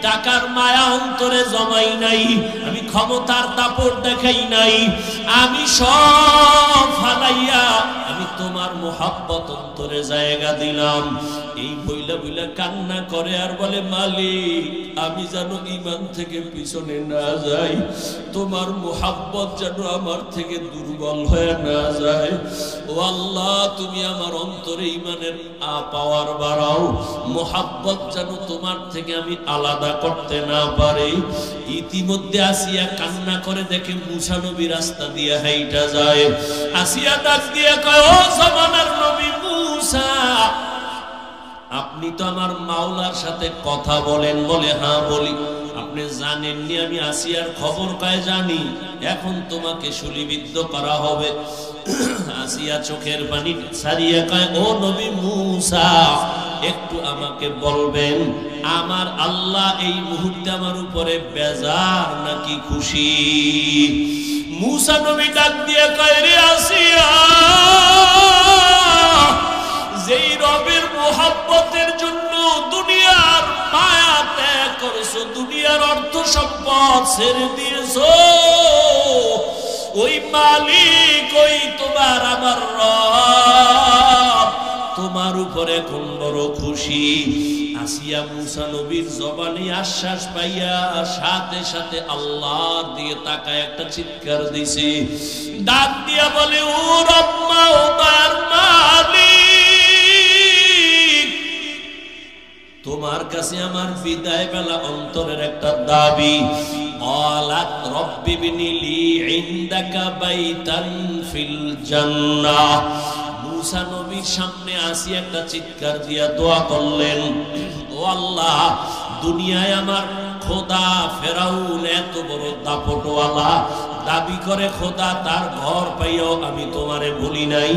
টাকার মায়া অন্তরে জমাই নাই, আমি ক্ষমতার দাপট দেখাই নাই, আমি সব ফালাইয়া আমি তোমার মোহাব্বত অন্তরে জায়গা দিলাম। এই বইলা বইলা কান্না করে আর বলে, মালিক আমি যেন ঈমান থেকে পিছনে না যাই, তোমার মোহাব্বত যেন আমার থেকে দুর্বল হয়ে না যায়। ও আল্লাহ, তুমি আমার অন্তরে ঈমানের পাওয়ার বাড়াও, মোহাব্বত যেন তোমার থেকে আমি আলাদা করতে না পারি। ইতিমধ্যে আসিয়া কান্না করে দেখে মুসা নবী রাস্তা দিয়ে হাইটা যায়। আসিয়া ডাক দিয়ে কয়, ও জামানার নবী মুসা, আপনি তো আমার মাওলার সাথে কথা বলেন? বলে, হ্যাঁ বলি। আপনি জানেননি আমি আসিয়ার খবর পায়? জানি। এখন তোমাকে শুলিবিদ্ধ করা হবে। আসিয়া চোখের পানি ছাড়িয়ে কয়, ও নবী মুসা, একটু আমাকে বলবেন আমার আল্লাহ এই মুহূর্তে আমার উপরে বেজার নাকি খুশি? মুসা নবী ডাক দিয়ে কয়, রে আসিয়া, যেই রবের মোহাব্বতের জন্য দুনিয়ার মায়া ত্যাগ করেছো, দুনিয়ার অর্থ সম্পদ ছেড়ে দিয়েছো, ওই মালিক, ওই তোমার আমার রব তোমার উপরে কোন বড় খুশি। আসিয়া মুসা নবীর জবানে আশ্বাস পাইয়া সাথে সাথে আল্লাহর দিকে তাকায় একটা চিৎকার দিছে, ডাক দিয়া বলে, ও রব্বা, ও দয়ার মালিক, তোমার কাছে আমার বিদায় বেলা অন্তরের একটা দাবি। ক্বালাত রব্বি বিনি লি ইনদাকা বাইতান ফিল জান্নাহ। মুসা নবীর সামনে আসি একটা চিৎকার দিয়া দোয়া করলেন, ও আল্লাহ, দুনিয়ায় আমার খোদা ফেরাউন এত বড় দাপটওয়ালা, দাবি করে খোদা, তার ঘর পাইও আমি তোমারে বলি নাই,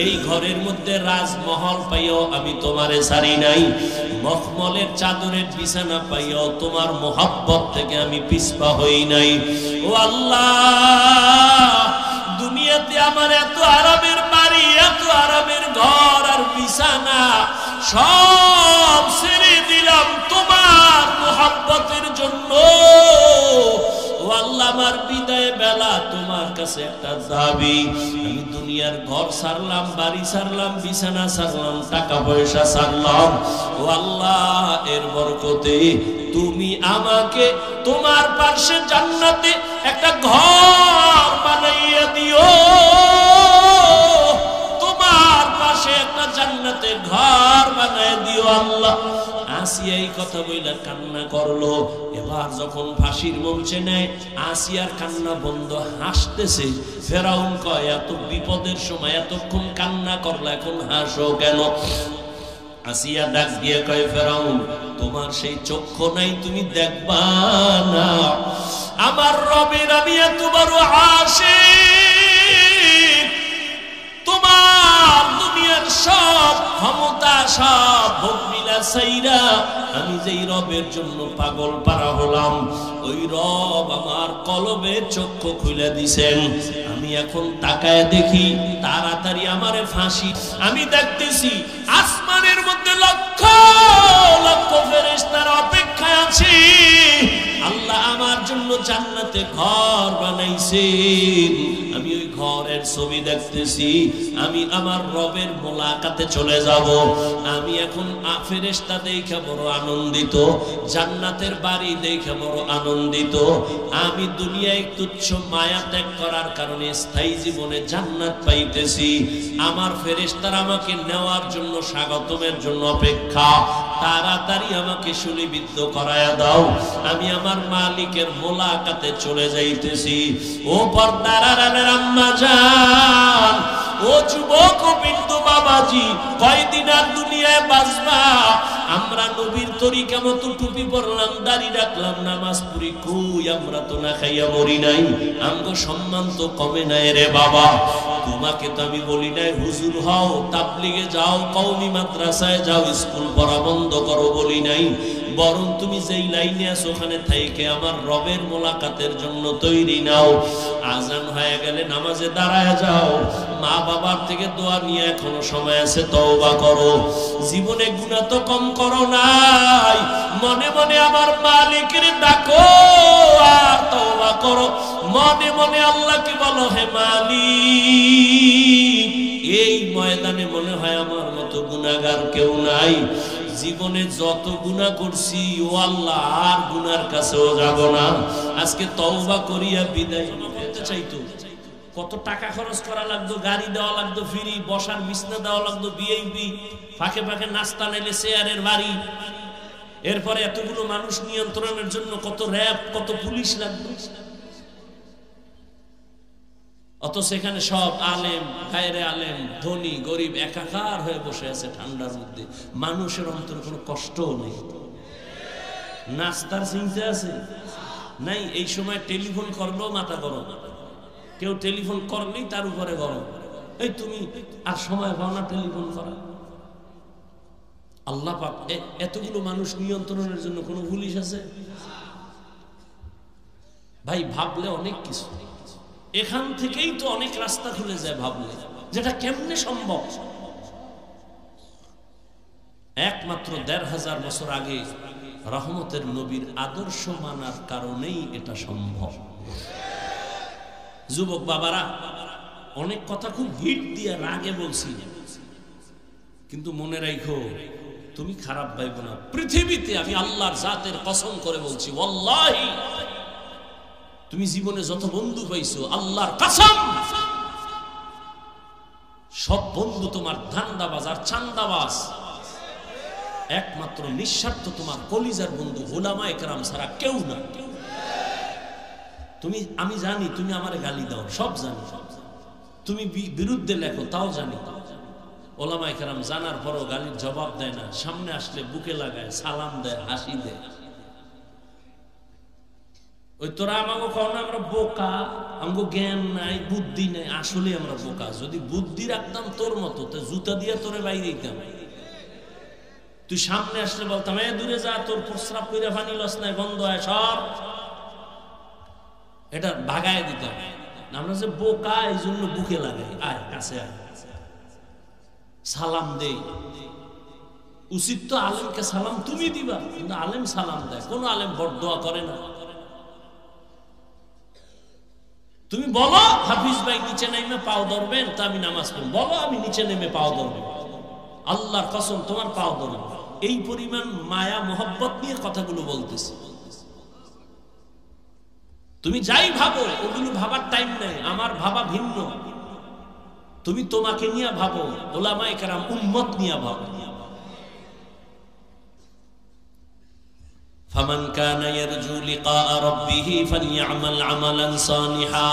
এই ঘরের মধ্যে রাজমহল পাইও আমি তোমারে ছাড়ি নাই, মখমলের চাদরের বিছানা পাইও তোমার মোহাব্বত থেকে আমি পিছপা হই নাই। ও আল্লাহ, দুনিয়াতে আমার এত আরামের বাড়ি, এত আরামের ঘর আর বিছানা সব ছেড়ে দিলাম তোমার মোহাব্বতের জন্য। ও আল্লাহ, আমার বিদায় বেলা তোমার কাছে একটা দাবি, আমি দুনিয়ার ঘর ছাড়লাম, বাড়ি ছাড়লাম, বিছানা ছাড়লাম, টাকা পয়সা ছাড়লাম, ও আল্লাহ, এর বরকতে তুমি আমাকে তোমার পাশে জান্নাতে একটা ঘর বানাইয়া দিও, তোমার পাশে একটা জান্নাতে ঘর বানাইয়া দিও আল্লাহ। আসিয়া এই কথা বইলা কান্না করলো। এবার যখন ফাঁসির মঞ্চে নেয়, আসিয়ার কান্না বন্ধ, হাসতেছে। ফেরাউন কয়, এত বিপদের সময় এতক্ষণ কান্না করলা, এখন হাসো কেন? আসিয়া ডাক দিয়ে কয়, ফেরাউন, তোমার সেই চক্ষু নাই, তুমি দেখবা না আমার রবের আমি এত বড় আশিক, তোমার দুনিয়ার সব ক্ষমতা, সব ভোগলীলা সাইরা আমি যেই রবের জন্য পাগল পারা হলাম, ওই রব আমার কলবের চক্ষু খুলে দিছেন। আমি এখন তাকায় দেখি তাড়াতাড়ি আমারে ফাঁসি। আমি দেখতেছি আসমানের মধ্যে লক্ষ লক্ষ ফেরেশতার অপেক্ষায় আছি। আল্লাহ আমার জন্য জান্নাতে ঘর বানাইছেন। আমি ওই ঘরের ছবি দেখতেছি। আমি আমার রবের মোলাকাতে চলে যাব। আমি এখন ফেরেশতা দেখে বড় আনন্দিত, জান্নাতের বাড়ি দেখে বড় আনন্দিত। আমি দুনিয়ায় তুচ্ছ মায়া ত্যাগ করার কারণে স্থায়ী জীবনে জান্নাত পাইতেছি। আমার ফেরেশতারা আমাকে নেওয়ার জন্য, স্বাগতমের জন্য অপেক্ষা। তাড়াতাড়ি আমাকে শুলিবিদ্ধ করায়া দাও, আমি আমার মালিকের মোলাকাতে চলে যাইতেছি। ও পর্দার আড়ালের আম্মা জান, ও যুবক ও বিন্দু বাবাজি, কয়দিন আর দুনিয়ায় বাঁচবা? আমরা নবীর তরিকা মতো টুপি পরলাম, দাড়ি রাখলাম, নামাজ পড়ি, কই আমরা তো না খাইয়া মরি নাই। আমগো সম্মান তো কমে নাই রে বাবা। তোমাকে তো আমি বলি নাই হুজুর হও, তাবলিগে যাও, কওমি মাদ্রাসায় যাও, স্কুল পড়া বন্ধ করো বলি নাই। বরং তুমি যেই লাইনে আছো ওখানে থেকে আমার রবের মোলাকাতের জন্য তৈরি নাও। আজান হয়ে গেলে নামাজে দাঁড়ায় যাও। মা বাবার থেকে দোয়া নিয়ে এখনো সময় আছে, তওবা করো। জীবনে গুনাহ তো কম করো নাই, মনে মনে আমার মালিকের ডাকো আর তওবা করো। মনে মনে আল্লাহকে বলো, হে মালিক, এই ময়দানে মনে হয় আমার মতো গুনাহগার কেউ নাই। জীবনে যত গুনাহ করছি ও আল্লাহ, আর গুনার কাছেও যাব না। আজকে তওবা করিয়া বিদায় করতে চাইতো। কত টাকা খরচ করা লাগতো, গাড়ি দেওয়া লাগতো ফ্রি, বসার বিছনা দেওয়া লাগতো ভিআইপি, ফাঁকে ফাঁকে নাস্তা নিলে চেয়ারের বাড়ি। এরপরে এতগুলো মানুষ নিয়ন্ত্রণের জন্য কত র্যাব, কত পুলিশ লাগতো। অত সেখানে সব আলেম, গায়রে আলেম, ধনী গরিব একাকার হয়ে বসে আছে ঠান্ডার মধ্যে। মানুষের অন্তরে কোনো কষ্টও নেই, নাস্তার চিন্তা আছে নাই। এই সময় টেলিফোন করলেও মাথা গরম, কেউ টেলিফোন করলেই তার উপরে গরম। এই তুমি আর সময় পাও না টেলিফোন করা। আল্লাহ পাক এতগুলো মানুষ নিয়ন্ত্রণের জন্য কোনো পুলিশ আছে? ভাই ভাবলে অনেক কিছু, এখান থেকেই তো অনেক রাস্তা খুলে যায় ভাবলে, যেটা কেমনে সম্ভব। একমাত্র ১৫০০ বছর আগে রহমতের নবীর আদর্শ মানার কারণেই এটা সম্ভব। যুবক বাবারা, অনেক কথা খুব হিট দিয়ে রাগে বলছি, কিন্তু মনে রাখো, তুমি খারাপ ভাইবো না। পৃথিবীতে আমি আল্লাহর জাতের কসম করে বলছি, ওয়াল্লাহি তুমি জীবনে যত বন্ধু পাইছো, আল্লাহর কসম সব বন্ধু তোমার ধান্দাবাজ আর চান্দাবাজ। একমাত্র নিঃস্বার্থ তোমার কলিজার বন্ধু উলামায়ে কেরাম ছাড়া কেউ না। তুমি, আমি জানি তুমি আমারে গালি দাও, সব জানি, তুমি বিরুদ্ধে লেখো, তাও জানি। উলামায়ে কেরাম জানার পরও গালির জবাব দেয় না, সামনে আসলে বুকে লাগায়, সালাম দেয়, হাসি দেয়। ওই তোরা আমাকে কও না আমরা বোকা, আমাকে জ্ঞান নাই, বুদ্ধি নাই। আসলে আমরা বোকা। যদি বুদ্ধি রাখতাম তোর মতো, তো জুতা দিয়ে তোরে বাইরে দিতাম। তুই সামনে আসলে বলতাম, এ দূরে যা, তোর প্রস্রাব কইরা পানি লস নাই, গন্ধ হয়, সর, এটা ভাগায় দিতাম। আমরা যে বোকা, এই জন্য বুকে লাগাই, আয় কাছে আয়, সালাম দেই। উচিত তো আলেমকে সালাম তুমি দিবা, কিন্তু আলেম সালাম দেয়। কোন আলেম বরদোয়া করে না। তুমি বলো হাফিজ ভাই নিচে নেমে পাও ধরবেন, তা আমি নামাজ পড়ব। বলো আমি নিচে নেমে পাও ধরব, আল্লাহর কসম তোমার পাও ধরব। এই পরিমাণ মায়া মোহব্বত নিয়ে কথাগুলো বলতেছি। তুমি যাই ভাবো, ওগুলো ভাবার টাইম নাই, আমার ভাবা ভিন্ন। তুমি তোমাকে নিয়ে ভাবো, উলামায়ে কেরাম উম্মত নিয়ে ভাবো। ফামান কানা ইয়ারজু লিকা রাব্বিহি ফালইআমাল আমালান সালিহা।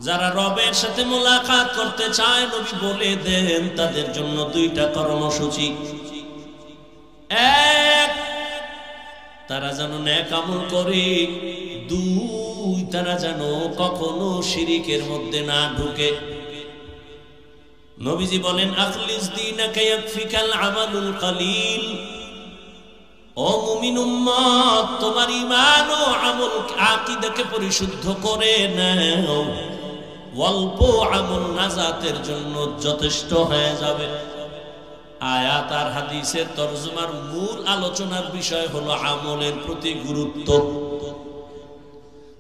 যারা রবের সাথে মোলাকাত করতে চায়, নবী বলে দেন তাদের জন্য দুইটা কর্মসূচি। এক, তারা যেন নেক আমল করে। দুই, তারা যেন কখনো শিরিকের মধ্যে না ঢুকে। নবীজি বলেন, আখলিস দীনাকা ইয়াকফিকাল আমালুল কালিল। ও মুমিন উম্মত, তোমার ঈমান ও আমল আকীদাকে পরিশুদ্ধ করে নাও। অল্প আমল নাজাতের জন্য যথেষ্ট হয়ে যাবে। আয়াত আর হাদিসের তরজমার মূল আলোচনার বিষয় হলো আমলের প্রতি গুরুত্ব।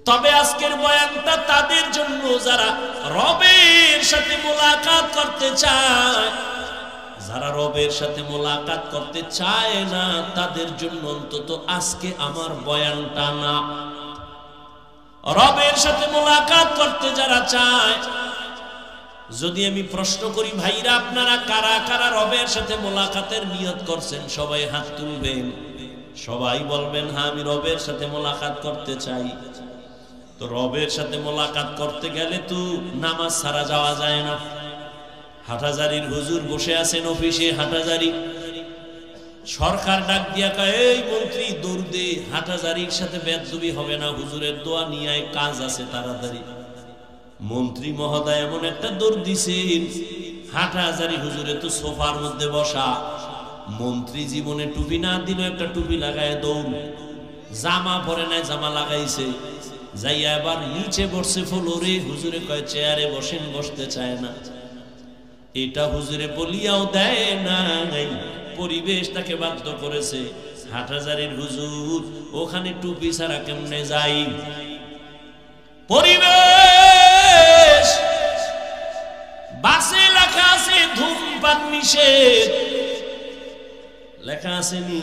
তবে আজকের বয়ানটা তাদের জন্য যারা রবের সাথে মোলাকাত করতে চায়। যারা রবের সাথে মোলাকাত করতে চায় না, তাদের জন্য অন্তত আজকে আমার বয়ানটা না। রবের সাথে মোলাকাত করতে যারা চায়, যদি আমি প্রশ্ন করি, ভাইরা আপনারা কারা কারা রবের সাথে মোলাকাতের নিয়ত করছেন? সবাই হাত তুলবেন, সবাই বলবেন হ্যাঁ আমি রবের সাথে মোলাকাত করতে চাই। তো রবের সাথে মোলাকাত করতে গেলে তো নামাজ ছাড়া যাওয়া যায় না। হাটহাজারীর হুজুর বসে আছেন অফিসে, হাটহাজারী সরকার ডাক দিয়া কয়, এই মন্ত্রী দৌড় দে, হাটহাজারীর সাথে বেদবি হবে না, হুজুরের দোয়া নিয়ে কাজ আছে তাড়াতাড়ি। মন্ত্রী মহোদয় এমন একটা দৌড় দিছেন, হাটহাজারী হুজুরে তো সোফার মধ্যে বসা। মন্ত্রী জীবনে টুপি না দিল, একটা টুপি লাগায় দৌড়। জামা পরে নাই, জামা লাগাইছে, যাইয়া এবার নিচে বসছে ফ্লোরে। হুজুরে কয় চেয়ারে বসেন, বসতে চায় না। এটা হুজুরে বলিয়াও দেয় নাই, পরিবেশ তাকে বাধ্য করেছে। হাটহাজারীর হুজুর ওখানে টুপি ছাড়া কেমনে যাই? পরিবেশ। বাসে লেখা আছে ধূমপান নিষেধ, লেখা আছে নি,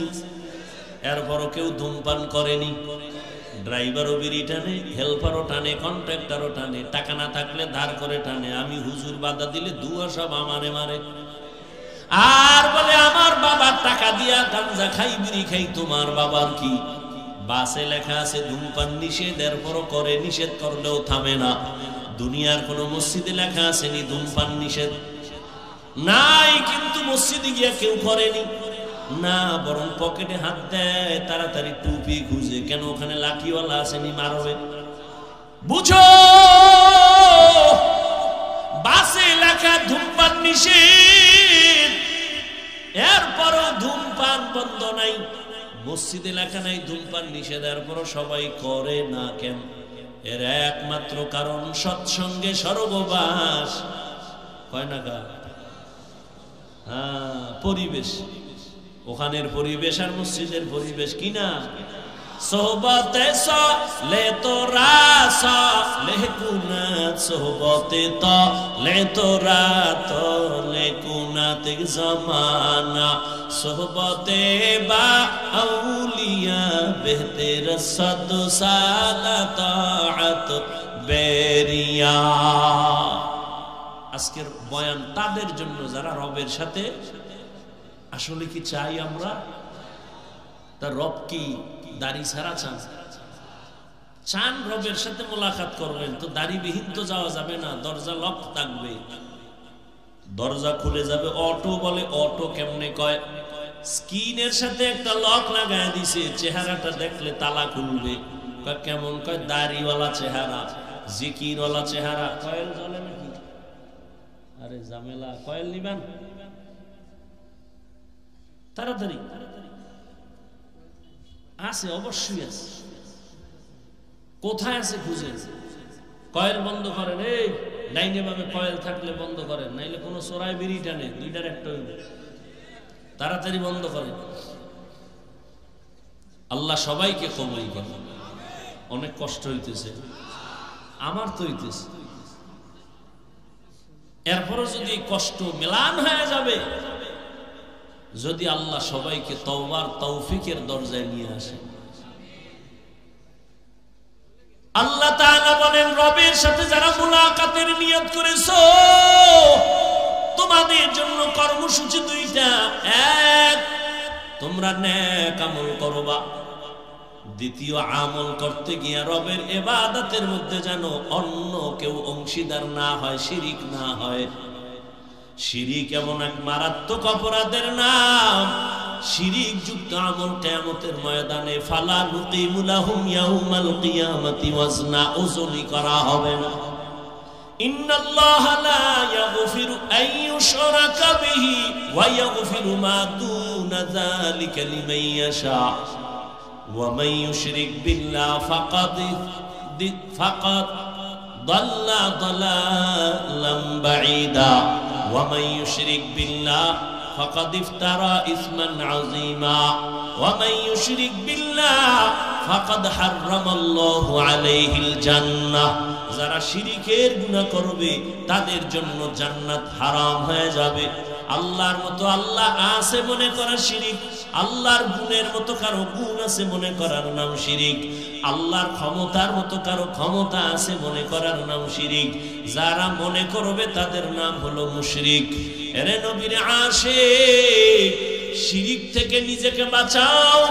এরপরও কেউ ধূমপান করেনি। ড্রাইভারও বিড়ি টানে, হেল্পারও টানে, কন্ট্রাক্টরও টানে, টাকা না থাকলে ধার করে টানে। আমি হুজুর বাধা দিলে দুয়া সব আমারে মারে, আর বলে আমার বাবার টাকা দিয়া গাঞ্জা খাই, বিড়ি খাই, তোমার বাবার কি? বাসে লেখা আছে ধূমপান নিষেধ, এরপরও করে, নিষেধ করলেও থামে না। দুনিয়ার কোন মসজিদে লেখা আসেনি ধূমপান নিষেধ? নাই, কিন্তু মসজিদে গিয়া কেউ করেনি না, বরং পকেটে হাত দেয়, তাড়াতাড়ি টুপি খুঁজে। কেন? ওখানে লাঠিওয়ালা আসেনি, মারবে। বুঝো, বাসে লেখা ধূমপান নিষেধ, এরপরও ধূমপান বন্ধ নাই। মসজিদে লেখা নাই ধূমপান নিষেধ, এরপরও সবাই করে না কেন? এর একমাত্র কারণ সৎসঙ্গে স্বর্গবাস। কয় না গা? হ্যাঁ, পরিবেশ। ওখানের পরিবেশ আর মসজিদের পরিবেশ কিনা? সোহবতে লে তোরা লে কুনাত, সোহবতে লে তোরা লে কুনাত জামানা, সোহবতে বা আউলিয়া বেহতের সদ সালাত বেরিয়া। আজকের বয়ান তাদের জন্য যারা রবের সাথে আসলে কি চাই আমরা? তার রব কি দাড়ি ছাড়া চান? চান রবের সাথে মোলাকাত করবেন, তো দাড়িবিহীন তো যাওয়া যাবে না, দরজা লক থাকবে, দরজা খুলে যাবে। অটো বলে, অটো কেমনে কয়? স্ক্রিনের সাথে একটা লক লাগায় দিছে, চেহারাটা দেখলে তালা খুলবে। কেমন কয়? দাড়িওয়ালা চেহারা, জিকিরওয়ালা চেহারা। কয়েল জ্বলে নাকি? আরে ঝামেলা, কয়েল নিবেন তাড়াতাড়ি। আছে, অবশ্যই আছে। কোথায় আছে খুঁজে? কয়েল বন্ধ করেন। এই ডাইনে ভাবে কয়েল থাকলে বন্ধ করেন, নাইলে কোনো চোরাই বিড়ি টানে, দুইটার একটা হইবে। তাড়াতাড়ি বন্ধ করেন। আল্লাহ সবাইকে কবুল করেন। অনেক কষ্ট হইতেছে, আমার তো হইতেছে। এরপরও যদি কষ্ট মেলান হয়ে যাবে, যদি আল্লাহ সবাইকে তওবার তৌফিকের দরজায় নিয়ে আসে। আল্লাহ তাআলা বলেন, রবের সাথে যারা মুলাকাতের নিয়ত করেছো, তোমাদের জন্য কর্মসূচি দুইটা। এক, তোমরা নেক আমল করবা। দ্বিতীয়, আমল করতে গিয়ে রবের ইবাদতের মধ্যে যেন অন্য কেউ অংশীদার না হয়, শিরিক না হয়। শিরিক এমন এক মারাত্মক অপরাধের নাম, শিরিক যুক্ত আমল কিয়ামতের ময়দানে ফালা নুকিমু লাহুম ইয়াউমাল কিয়ামাতি ওয়াজনা, ওজনই করা হবে না। ইন্নাল্লাহা লা ইয়াগফিরু আন ইউশরাকা বিহি ওয়া ইয়াগফিরু মা দুনা যালিকা লিমান ইয়াশা ওয়া মান ইউশরিক বিল্লাহি ফাকাদ দাল্লা দালালাম বাঈদা ওয়া মান ইউশরিক বিল্লাহি ফাকাদ ইফতারা ইসমান আযীমা ওয়া মান ইউশরিক বিল্লাহি ফাকাদ হারামাল্লাহু আলাইহিল জান্নাহ। যারা শিরিকের গুনাহ করবে তাদের জন্য জান্নাত হারাম হয়ে যাবে। আল্লাহর মতো আল্লাহ আছে মনে করা শিরিক, আল্লাহর গুণের মতো কারো গুণ আছে মনে করার নাম শিরিক, আল্লাহর ক্ষমতার মতো কারো ক্ষমতা আছে মনে করার নাম শিরিক। যারা মনে করবে তাদের নাম হলো মুশরিক। এরে নবীর আশিক, শিরিক থেকে নিজেকে বাঁচাও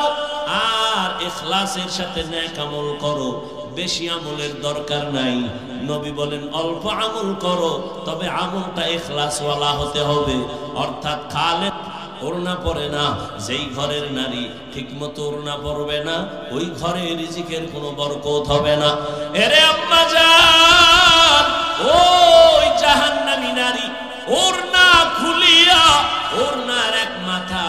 আর ইখলাসের সাথে নেক আমল করো। বেশি আমলের দরকার নাই। নবী বলেন অল্প আমল করো, তবে আমলটা ইখলাসওয়ালা হতে হবে। অর্থাৎ খালেদ ওড়না পরে না, যেই ঘরের নারী ঠিকমতো ওড়না পরবে না, ওই ঘরে রিজিকের কোনো বরকত হবে না। এরে আম্মা জান, ওই জাহান্নামী নারী ওড়না খুলিয়া, ওড়নার এক মাথা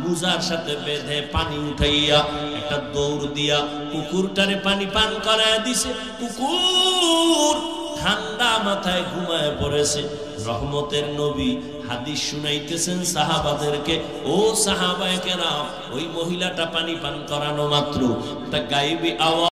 মুজার সাথে বেঁধে পানি উঠাইয়া একটা দৌড় দিয়া কুকুরটারে পানি পান করায় দিছে। কুকুর ঠান্ডা মাথায় ঘুমায় পড়েছে। রহমতের নবী হাদিস শুনাইতেছেন সাহাবাদেরকে। ও সাহাবায়ে কেরাম, ওই মহিলাটা পানি পান করানো মাত্র একটা গায়েবী আওয়াজ